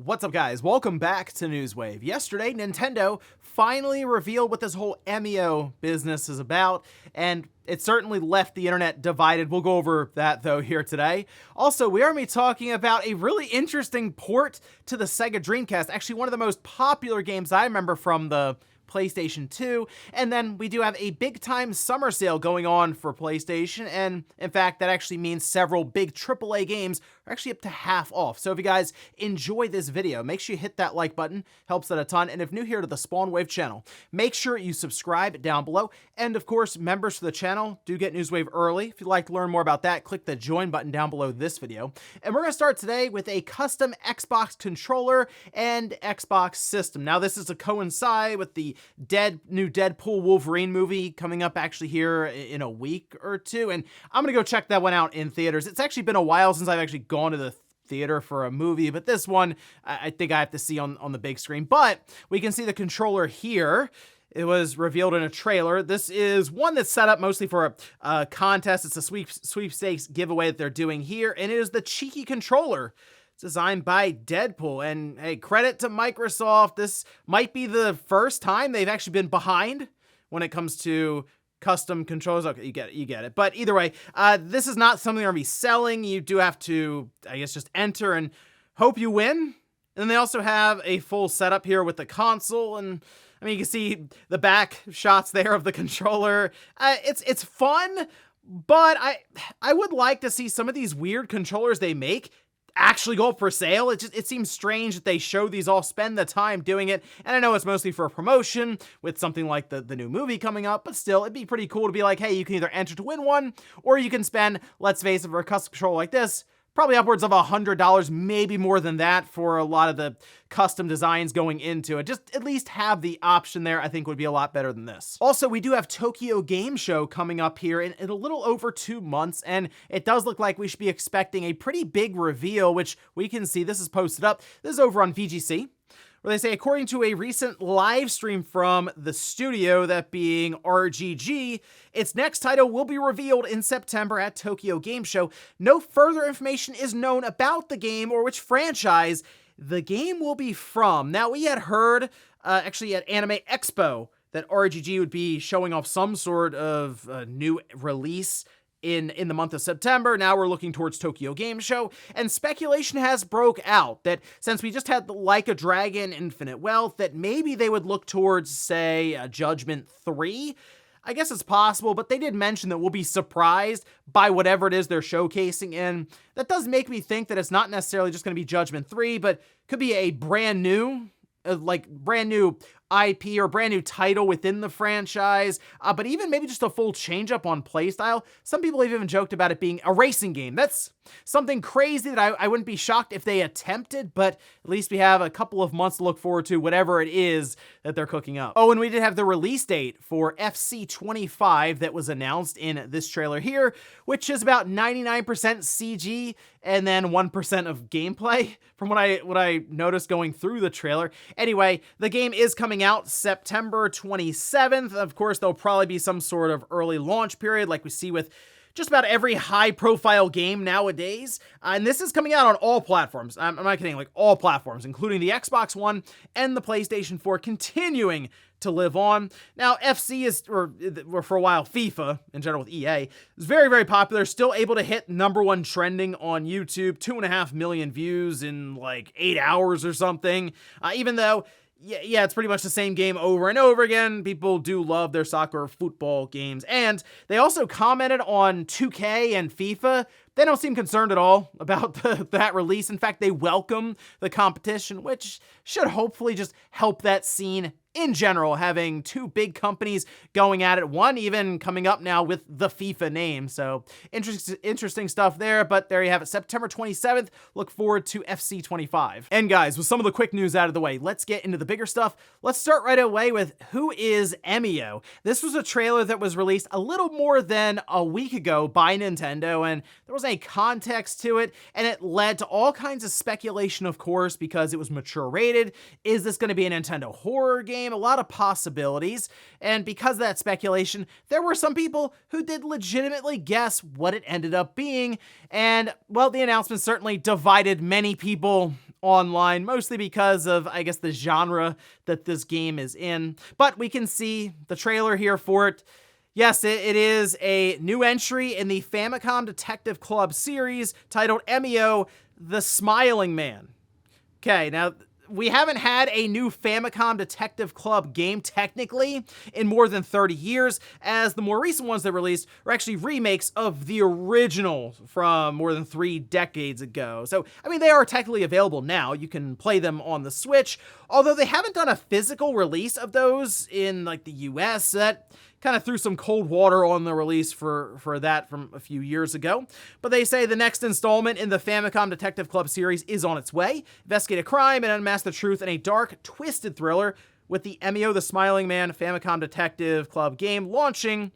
What's up, guys? Welcome back to Newswave. Yesterday, Nintendo finally revealed what this whole Emio business is about, and it certainly left the internet divided. We'll go over that, though, here today. Also, we are going to be talking about a really interesting port to the Sega Dreamcast, actually one of the most popular games I remember from the PlayStation 2, and then we do have a big-time summer sale going on for PlayStation, and in fact, that actually means several big AAA games are actually up to half off. So if you guys enjoy this video, make sure you hit that like button, helps that a ton, and if new here to the Spawnwave channel, make sure you subscribe down below, and of course, members to the channel do get Newswave early. If you'd like to learn more about that, click the join button down below this video, and we're going to start today with a custom Xbox controller and Xbox system. Now, this is to coincide with the new Deadpool Wolverine movie coming up actually here in a week or two, and I'm gonna go check that one out in theaters. It's actually been a while since I've actually gone to the theater for a movie, but this one I think I have to see on the big screen. But we can see the controller here. It was revealed in a trailer. This is one that's set up mostly for a contest. It's a sweepstakes giveaway that they're doing here, and it is the cheeky controller. It's designed by Deadpool, and hey, credit to Microsoft. This might be the first time they've actually been behind when it comes to custom controls. Okay, you get it. But either way, this is not something they're gonna be selling. You do have to, I guess, just enter and hope you win. And they also have a full setup here with the console, and I mean, you can see the back shots there of the controller. It's fun, but I would like to see some of these weird controllers they make actually go up for sale. It seems strange that they show these all, spend the time doing it, and I know it's mostly for a promotion with something like the new movie coming up, but still, it'd be pretty cool to be like, hey, you can either enter to win one, or you can spend, let's face it, for a custom controller like this, probably upwards of $100, maybe more than that for a lot of the custom designs going into it. Just at least have the option there, I think would be a lot better than this. Also, we do have Tokyo Game Show coming up here in a little over 2 months, and it does look like we should be expecting a pretty big reveal, which we can see. This is posted up. This is over on VGC, where they say, according to a recent live stream from the studio, that being RGG, its next title will be revealed in September at Tokyo Game Show. No further information is known about the game or which franchise the game will be from. Now, we had heard, actually at Anime Expo, that RGG would be showing off some sort of new release in the month of September. Now we're looking towards Tokyo Game Show, and speculation has broke out that since we just had Like a Dragon Infinite Wealth, that maybe they would look towards, say, Judgment 3. I guess it's possible, but they did mention that we'll be surprised by whatever it is they're showcasing, and that does make me think that it's not necessarily just going to be Judgment 3, but could be a brand new IP or brand new title within the franchise, but even maybe just a full change up on playstyle. Some people have even joked about it being a racing game. That's something crazy that I wouldn't be shocked if they attempted, but at least we have a couple of months to look forward to whatever it is that they're cooking up. Oh, and we did have the release date for FC25 that was announced in this trailer here, which is about 99% CG and then 1% of gameplay from what I noticed going through the trailer. Anyway, the game is coming out September 27th. Of course, there'll probably be some sort of early launch period like we see with just about every high-profile game nowadays. And this is coming out on all platforms. I'm not kidding, like all platforms, including the Xbox One and the PlayStation 4, continuing to live on. Now, FC is, or for a while, FIFA, in general with EA, is very, very popular. Still able to hit #1 trending on YouTube, 2.5 million views in like 8 hours or something. Even though, yeah, it's pretty much the same game over and over again. People do love their soccer football games. And they also commented on 2K and FIFA. They don't seem concerned at all about that release. In fact, they welcome the competition, which should hopefully just help that scene in general, having two big companies going at it, one even coming up now with the FIFA name. So interesting stuff there, but there you have it, September 27th. Look forward to FC25. And guys, with some of the quick news out of the way, let's get into the bigger stuff. Let's start right away with who is Emio. This was a trailer that was released a little more than a week ago by Nintendo, and there was a context to it, and it led to all kinds of speculation, of course, because it was mature rated. Is this going to be a Nintendo horror game? A lot of possibilities, and because of that speculation, there were some people who did legitimately guess what it ended up being, and, well, the announcement certainly divided many people online, mostly because of, I guess, the genre that this game is in. But we can see the trailer here for it. Yes, it is a new entry in the Famicom Detective Club series titled Emio, the Smiling Man. Okay, now, we haven't had a new Famicom Detective Club game, technically, in more than 30 years, as the more recent ones that released are actually remakes of the original from more than 3 decades ago. So, I mean, they are technically available now. You can play them on the Switch, although they haven't done a physical release of those in, like, the US. That kind of threw some cold water on the release for that from a few years ago. But they say the next installment in the Famicom Detective Club series is on its way. Investigate a crime and unmask the truth in a dark, twisted thriller with the Emio the Smiling Man Famicom Detective Club game launching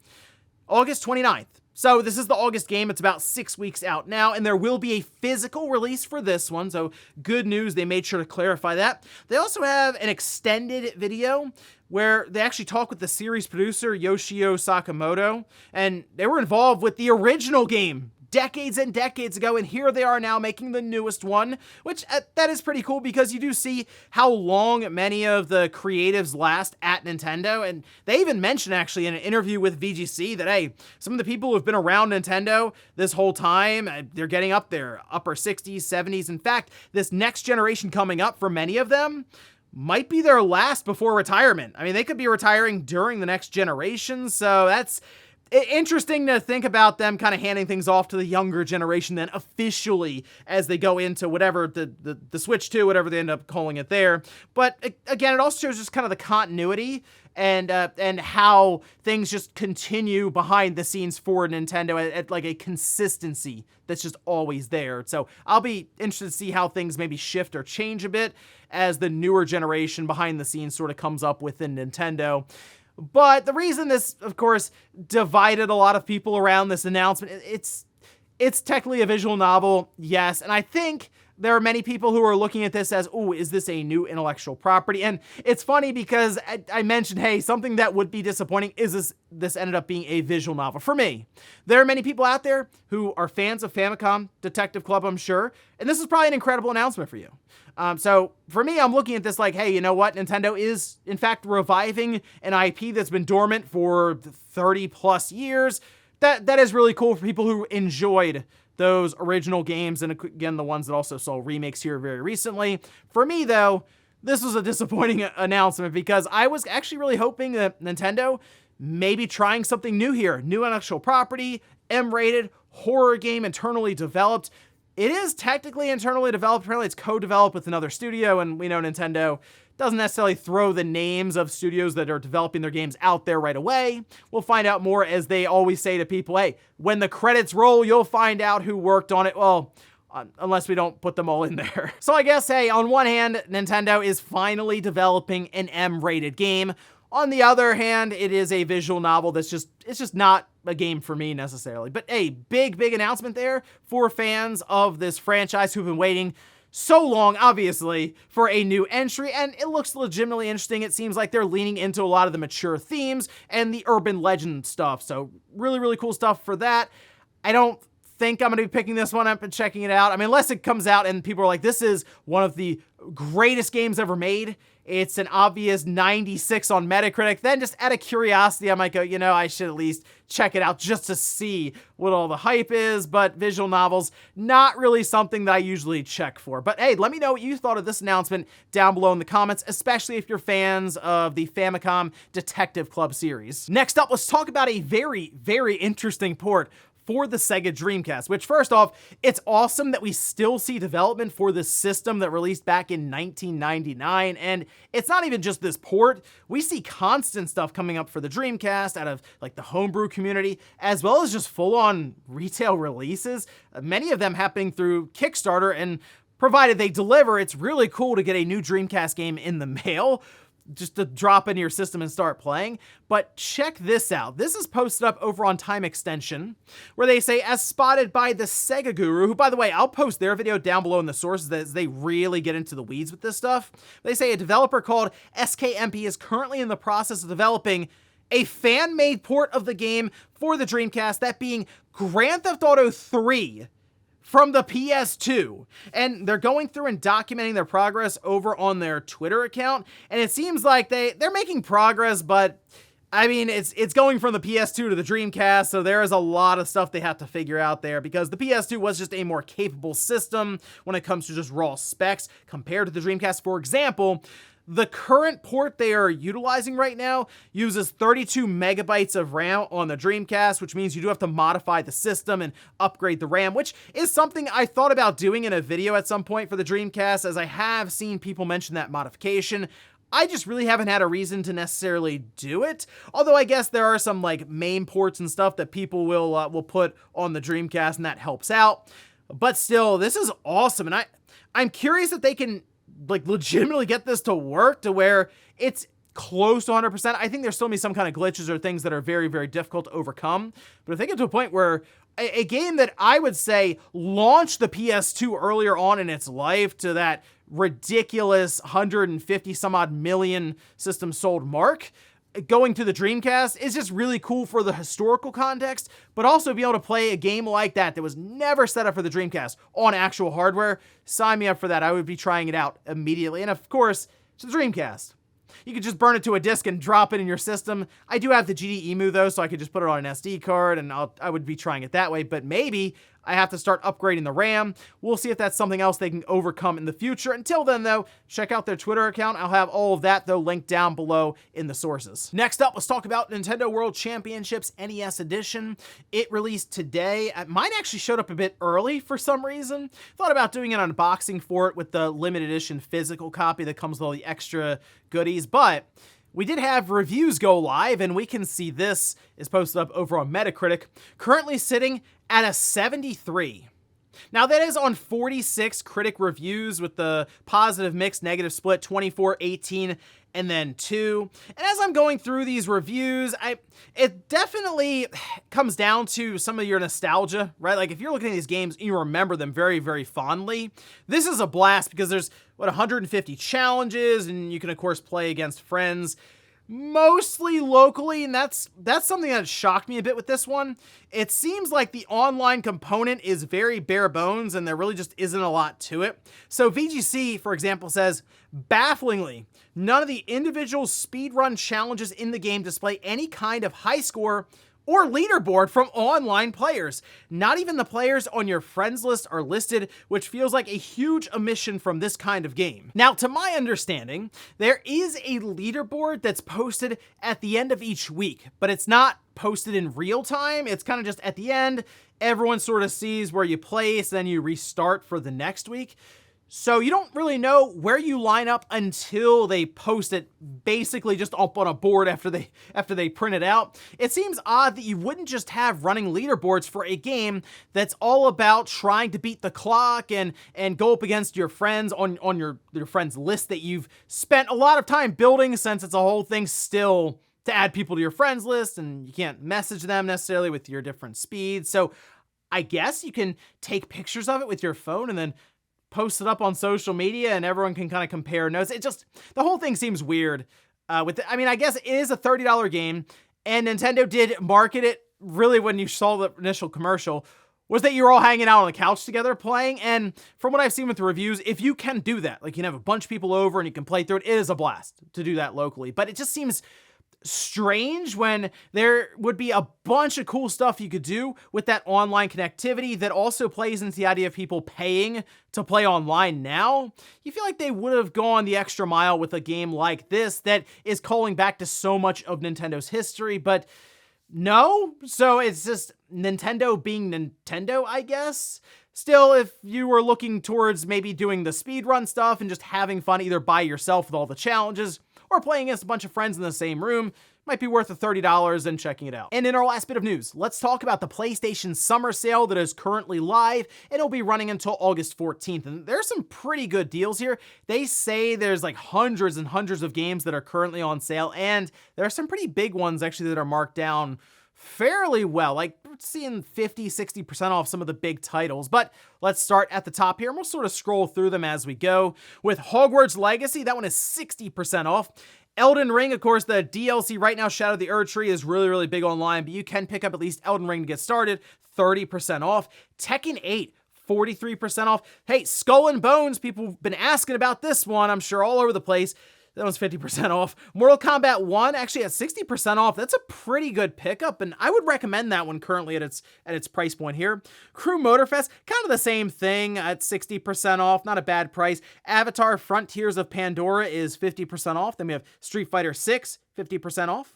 August 29th. So this is the August game. It's about 6 weeks out now, and there will be a physical release for this one, so good news. They made sure to clarify that. They also have an extended video where they actually talk with the series producer, Yoshio Sakamoto, and they were involved with the original game decades and decades ago, and here they are now making the newest one, which that is pretty cool because you do see how long many of the creatives last at Nintendo, and they even mentioned actually in an interview with VGC that, hey, some of the people who've been around Nintendo this whole time, they're getting up there, upper 60s, 70s. In fact, this next generation coming up for many of them might be their last before retirement. I mean, they could be retiring during the next generation, so that's interesting to think about them kind of handing things off to the younger generation then officially as they go into whatever the Switch 2, whatever they end up calling it there. But again, it also shows just kind of the continuity and how things just continue behind the scenes for Nintendo at like a consistency that's just always there. So I'll be interested to see how things maybe shift or change a bit as the newer generation behind the scenes sort of comes up within Nintendo. But the reason this, of course, divided a lot of people around this announcement, it's technically a visual novel, yes, and I think there are many people who are looking at this as, ooh, is this a new intellectual property? And it's funny because I mentioned, hey, something that would be disappointing is this ended up being a visual novel. For me, there are many people out there who are fans of Famicom Detective Club, I'm sure, and this is probably an incredible announcement for you. So for me, I'm looking at this like, hey, you know what? Nintendo is, in fact, reviving an IP that's been dormant for 30 plus years. That is really cool for people who enjoyed those original games, and again, the ones that also saw remakes here very recently. For me, though, this was a disappointing announcement because I was actually really hoping that Nintendo may be trying something new here. New intellectual property, M-rated, horror game internally developed. It is technically internally developed. Apparently it's co-developed with another studio, and we know Nintendo doesn't necessarily throw the names of studios that are developing their games out there right away. We'll find out more, as they always say to people, hey, when the credits roll, you'll find out who worked on it. Well, unless we don't put them all in there. So I guess, hey, on one hand, Nintendo is finally developing an M-rated game. On the other hand, it is a visual novel that's it's just not a game for me necessarily. But a big announcement there for fans of this franchise who've been waiting so long, obviously, for a new entry, and it looks legitimately interesting. It seems like they're leaning into a lot of the mature themes and the urban legend stuff, so really cool stuff for that. I don't think I'm going to be picking this one up and checking it out. I mean, unless it comes out and people are like, this is one of the greatest games ever made. It's an obvious 96 on Metacritic. Then just out of curiosity, I might go, you know, I should at least check it out just to see what all the hype is. But visual novels, not really something that I usually check for. But hey, let me know what you thought of this announcement down below in the comments, especially if you're fans of the Famicom Detective Club series. Next up, let's talk about a very interesting port for the Sega Dreamcast, which first off, it's awesome that we still see development for this system that released back in 1999, and it's not even just this port. We see constant stuff coming up for the Dreamcast out of like the homebrew community, as well as just full-on retail releases, many of them happening through Kickstarter, and provided they deliver, it's really cool to get a new Dreamcast game in the mail, just to drop into your system and start playing. But check this out. This is posted up over on Time Extension, where they say, as spotted by the Sega Guru, who, by the way, I'll post their video down below in the sources as they really get into the weeds with this stuff. They say a developer called SKMP is currently in the process of developing a fan-made port of the game for the Dreamcast, that being Grand Theft Auto 3, from the PS2. And they're going through and documenting their progress over on their Twitter account. And it seems like they're making progress, but I mean, it's going from the PS2 to the Dreamcast, so there is a lot of stuff they have to figure out there, because the PS2 was just a more capable system when it comes to just raw specs compared to the Dreamcast. For example, the current port they are utilizing right now uses 32 megabytes of RAM on the Dreamcast, which means you do have to modify the system and upgrade the RAM, which is something I thought about doing in a video at some point for the Dreamcast, as I have seen people mention that modification. I just really haven't had a reason to necessarily do it. Although I guess there are some like main ports and stuff that people will put on the Dreamcast, and that helps out. But still, this is awesome, and I'm curious if they can like legitimately get this to work to where it's close to 100%. I think there's still be some kind of glitches or things that are very, very difficult to overcome. But if they get to a point where a game that I would say launched the PS2 earlier on in its life to that ridiculous 150 some odd million system sold mark, going to the Dreamcast is just really cool for the historical context, but also be able to play a game like that was never set up for the Dreamcast on actual hardware. Sign me up for that. I would be trying it out immediately. And of course, it's the Dreamcast. You could just burn it to a disc and drop it in your system. I do have the GD-EMU though, so I could just put it on an SD card, and I would be trying it that way, but maybe I have to start upgrading the RAM. We'll see if that's something else they can overcome in the future. Until then though, check out their Twitter account. I'll have all of that though linked down below in the sources. Next up, let's talk about Nintendo World Championships NES Edition. It released today. Mine actually showed up a bit early for some reason. Thought about doing an unboxing for it with the limited edition physical copy that comes with all the extra goodies, but we did have reviews go live, and we can see this is posted up over on Metacritic, currently sitting at a 73. Now that is on 46 critic reviews with the positive mixed negative split 24, 18, and then 2. And as I'm going through these reviews, it definitely comes down to some of your nostalgia, right? Like if you're looking at these games and you remember them very, very fondly, this is a blast because there's 150 challenges, and you can of course play against friends, mostly locally, and that's something that shocked me a bit with this one. It seems like the online component is very bare bones, and there really just isn't a lot to it. So VGC, for example, says, bafflingly, none of the individual speedrun challenges in the game display any kind of high score or leaderboard from online players. Not even the players on your friends list are listed, which feels like a huge omission from this kind of game. Now, to my understanding, there is a leaderboard that's posted at the end of each week, but it's not posted in real time. It's kind of just at the end, everyone sort of sees where you place, then you restart for the next week. So you don't really know where you line up until they post it basically just up on a board after they print it out. It seems odd that you wouldn't just have running leaderboards for a game that's all about trying to beat the clock and go up against your friends on your friends list that you've spent a lot of time building, since it's a whole thing still to add people to your friends list, and you can't message them necessarily with your different speeds. So I guess you can take pictures of it with your phone and then post it up on social media, and everyone can kind of compare notes. It just, the whole thing seems weird. I mean, I guess it is a $30 game, and Nintendo did market it really when you saw the initial commercial, was that you're all hanging out on the couch together playing. And from what I've seen with the reviews, if you can do that, like you can have a bunch of people over and you can play through it, it is a blast to do that locally. But it just seems strange when there would be a bunch of cool stuff you could do with that online connectivity that also plays into the idea of people paying to play online now. You feel like they would have gone the extra mile with a game like this that is calling back to so much of Nintendo's history, but no. So it's just Nintendo being Nintendo, I guess. Still, if you were looking towards maybe doing the speedrun stuff and just having fun either by yourself with all the challenges or playing against a bunch of friends in the same room, might be worth the $30 and checking it out. And in our last bit of news, let's talk about the PlayStation Summer Sale that is currently live, and it'll be running until August 14th. And there's some pretty good deals here. They say there's like hundreds and hundreds of games that are currently on sale, and there are some pretty big ones actually that are marked down fairly well, like seeing 50-60% off some of the big titles. But let's start at the top here, and we'll sort of scroll through them as we go. With Hogwarts Legacy, that one is 60% off. Elden Ring, of course, the DLC right now, Shadow of the Erdtree, is really, really big online, but you can pick up at least Elden Ring to get started, 30% off. Tekken 8, 43% off. Hey, Skull and Bones, people have been asking about this one, I'm sure, all over the place. That one's 50% off. Mortal Kombat 1 actually at 60% off. That's a pretty good pickup, and I would recommend that one currently at its price point here. Crew Motorfest, kind of the same thing at 60% off. Not a bad price. Avatar Frontiers of Pandora is 50% off. Then we have Street Fighter 6, 50% off.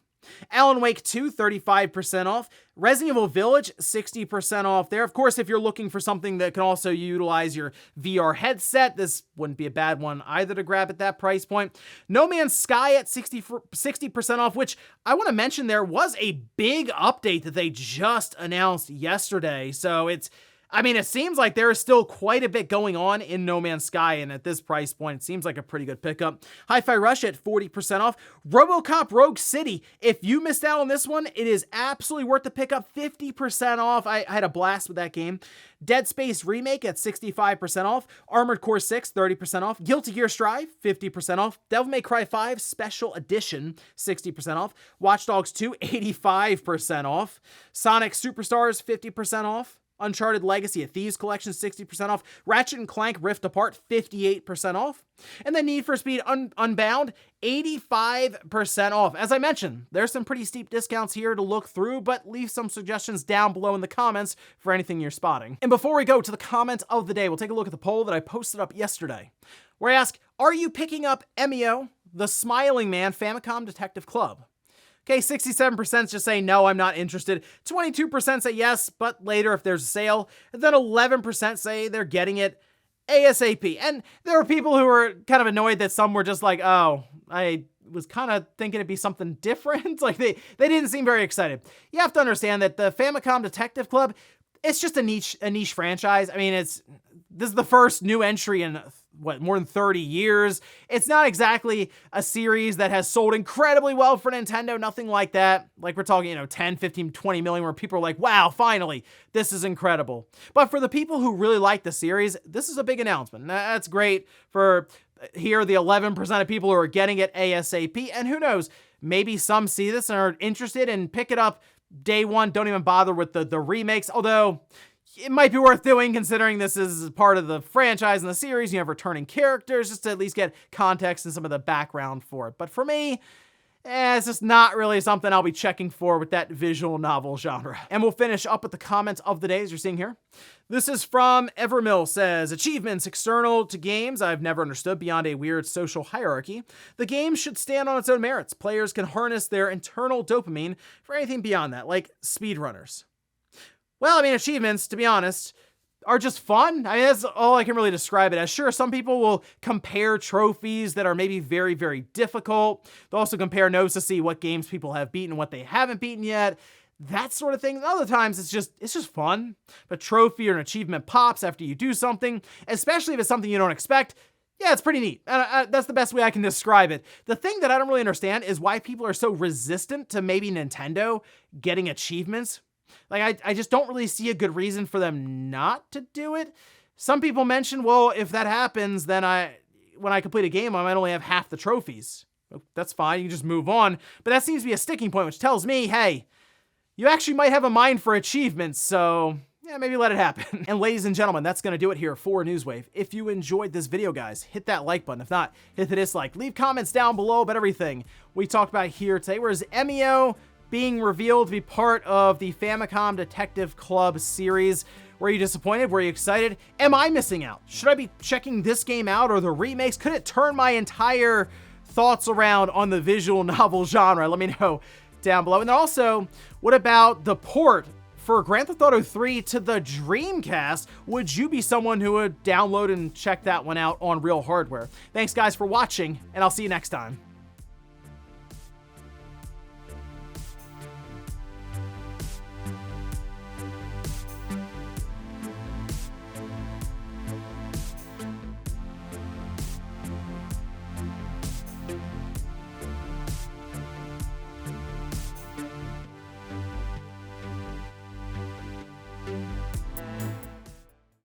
Alan Wake 2, 35% off. Resident Evil Village, 60% off there. Of course, if you're looking for something that can also utilize your VR headset, this wouldn't be a bad one either to grab at that price point. No Man's Sky at 60% off, which I want to mention there was a big update that they just announced yesterday. So it seems like there is still quite a bit going on in No Man's Sky, and at this price point, it seems like a pretty good pickup. Hi-Fi Rush at 40% off. RoboCop Rogue City, if you missed out on this one, it is absolutely worth the pickup, 50% off. I had a blast with that game. Dead Space Remake at 65% off. Armored Core 6, 30% off. Guilty Gear Strive, 50% off. Devil May Cry 5 Special Edition, 60% off. Watch Dogs 2, 85% off. Sonic Superstars, 50% off. Uncharted Legacy, a Thieves Collection, 60% off. Ratchet & Clank Rift Apart, 58% off. And then Need for Speed Unbound, 85% off. As I mentioned, there's some pretty steep discounts here to look through, but leave some suggestions down below in the comments for anything you're spotting. And before we go to the comment of the day, we'll take a look at the poll that I posted up yesterday, where I ask, are you picking up Emio, the Smiling Man Famicom Detective Club? Okay, 67% just say, no, I'm not interested. 22% say yes, but later if there's a sale. And then 11% say they're getting it ASAP. And there were people who were kind of annoyed that some were just like, oh, I was kind of thinking it'd be something different. Like they didn't seem very excited. You have to understand that the Famicom Detective Club, it's just a niche franchise. I mean, this is the first new entry in more than 30 years. It's not exactly a series that has sold incredibly well for Nintendo, nothing like that. Like we're talking, 10, 15, 20 million where people are like, wow, finally, this is incredible. But for the people who really like the series, this is a big announcement. That's great for here, the 11% of people who are getting it ASAP. And who knows, maybe some see this and are interested and pick it up day one. Don't even bother with the remakes, although it might be worth doing considering this is part of the franchise and the series. You have returning characters just to at least get context and some of the background for it. But for me, it's just not really something I'll be checking for with that visual novel genre. And we'll finish up with the comments of the day, as you're seeing here. This is from Evermill, says, achievements external to games I've never understood beyond a weird social hierarchy. The game should stand on its own merits. Players can harness their internal dopamine for anything beyond that, like speedrunners. Well, achievements, to be honest, are just fun. That's all I can really describe it as. Sure, some people will compare trophies that are maybe very, very difficult. They'll also compare notes to see what games people have beaten and what they haven't beaten yet. That sort of thing. Other times, it's just fun. If a trophy or an achievement pops after you do something, especially if it's something you don't expect, yeah, it's pretty neat. That's the best way I can describe it. The thing that I don't really understand is why people are so resistant to maybe Nintendo getting achievements. Like, I just don't really see a good reason for them not to do it. Some people mention, well, if that happens, then when I complete a game, I might only have half the trophies. That's fine, you can just move on. But that seems to be a sticking point, which tells me, hey, you actually might have a mind for achievements, so yeah, maybe let it happen. And ladies and gentlemen, that's gonna do it here for Newswave. If you enjoyed this video, guys, hit that like button. If not, hit the dislike. Leave comments down below about everything we talked about here today. Whereas Emio being revealed to be part of the Famicom Detective Club series. Were you disappointed? Were you excited? Am I missing out? Should I be checking this game out or the remakes? Could it turn my entire thoughts around on the visual novel genre? Let me know down below. And also, what about the port for Grand Theft Auto 3 to the Dreamcast? Would you be someone who would download and check that one out on real hardware? Thanks guys for watching, and I'll see you next time.